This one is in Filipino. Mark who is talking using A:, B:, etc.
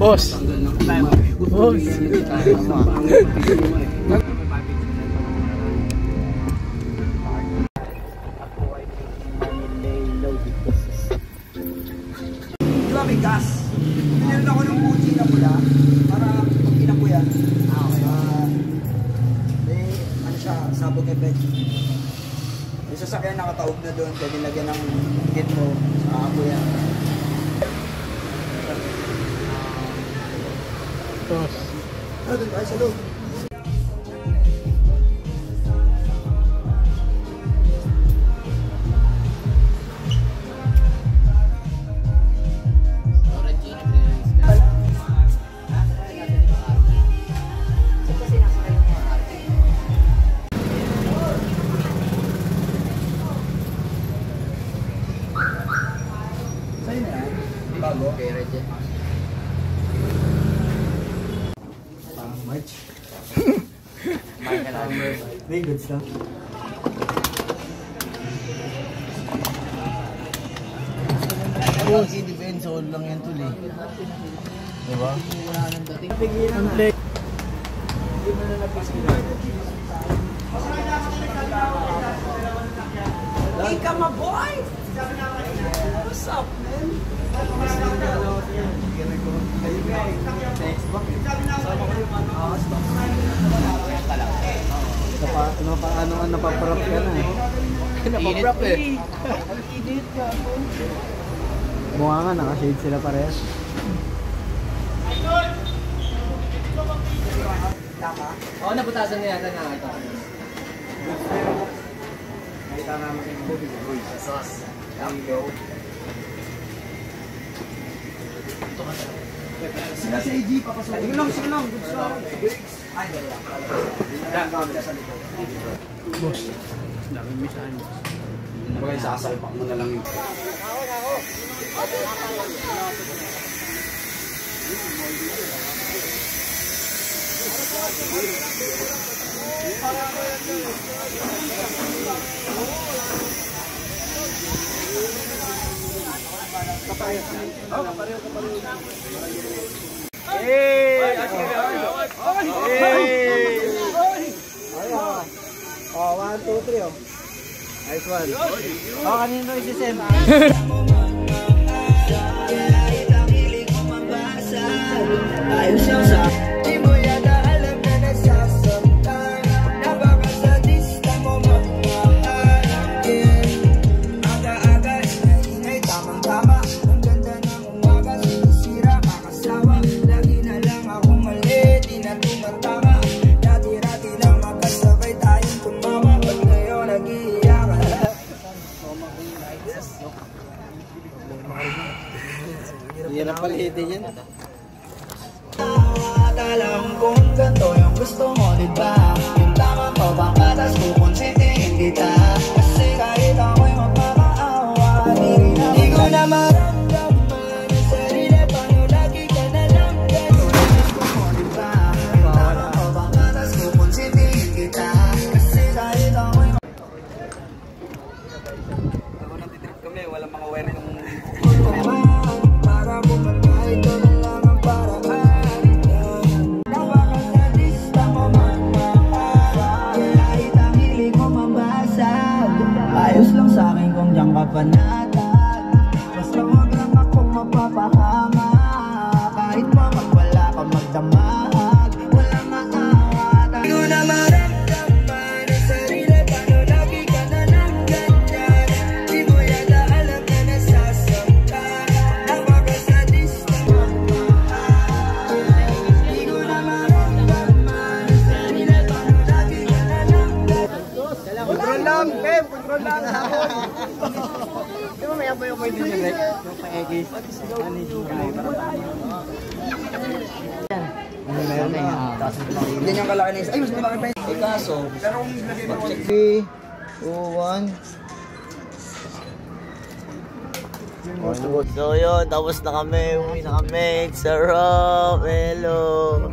A: Boss. Boss.
B: May gas. Pinilin ako ng Fuji na pula para pag pinakuyan. May ano siya, sabog effect. Yung sasakyan nakataob na doon, pwede lagyan ng kit mo sa kakuyan.
A: Boss.
B: Doon ay sa loob. Bago? Okay, ready. March. May goods lang.
C: Kasi depends all lang yan tuloy. Diba?
B: Hindi mo na napisigil. Hey, come on, boy! What's up, man?
C: Napaparap ka na eh.
B: Napaparap eh.
C: Mukha nga, naka-shade sila parehas.
A: Oo, naputasan niya yata na ito.
B: Nakita naman kayo ng bubig.
A: Sauce.
B: Sila sa AG, papasok. Sige lang. Good job. Ay, dala.
A: Boss. Dami misahan.
B: Bagay, sasalpak mo na lang yun.
C: Oh, 1, 2, 3 oh. Nice one. Oh, kanino isi-send?
B: Ayos lang sa di mo yata alam na nasasaktan. Napakasadista mo magmahal. Aga-aga, ingay, tamang-tama. Ang ganda ng umaga, sinisira, makasawa. Lagi na lang akong mali, di na tumatama. Dati-rati lang magkasabay tayong tumawa. Pag ngayon nag-iiyakan.
C: Hirap palitin yan.
B: Alam kong ganito yung gusto mo, diba? Yung tama mo bang patas, kukonsintihin kita. Kasi kahit ako'y magpapaawa, di ko na maramdaman ang sarili. Paano lagi ka na lang ganito yung gusto mo, diba? Yung tama mo bang patas, kukonsintihin kita. Kasi kahit ako'y ako natitrip kami, walang mga wire yung para bumaba, ito na lang ang paraan. Ayos lang sa'kin kung diyan ka panatag. Basta huwag lang akong mapapahama. Kahit pa magwala ka magdamag, walang aawat. Di ko na maramdaman ang sarili. Paano lagi ka na lang ganyan? Di mo yata alam na nasasaktan. Napakasadista magmahal. Di ko na maramdaman ang sarili. Paano lagi ka na lang ganyan?
C: Control lang, Pep! Control lang! Di ba may apoy din yung rek? Yung pa-egis? Ano yung meron na yun.
B: Hindi niyang kalaki na isa. Ay, mas malaki pa yun. Kaso, pero kung ilagay mo
C: 3, 2, 1.
D: So yun, tapos na kami, uwi na kami. Sarap, hello.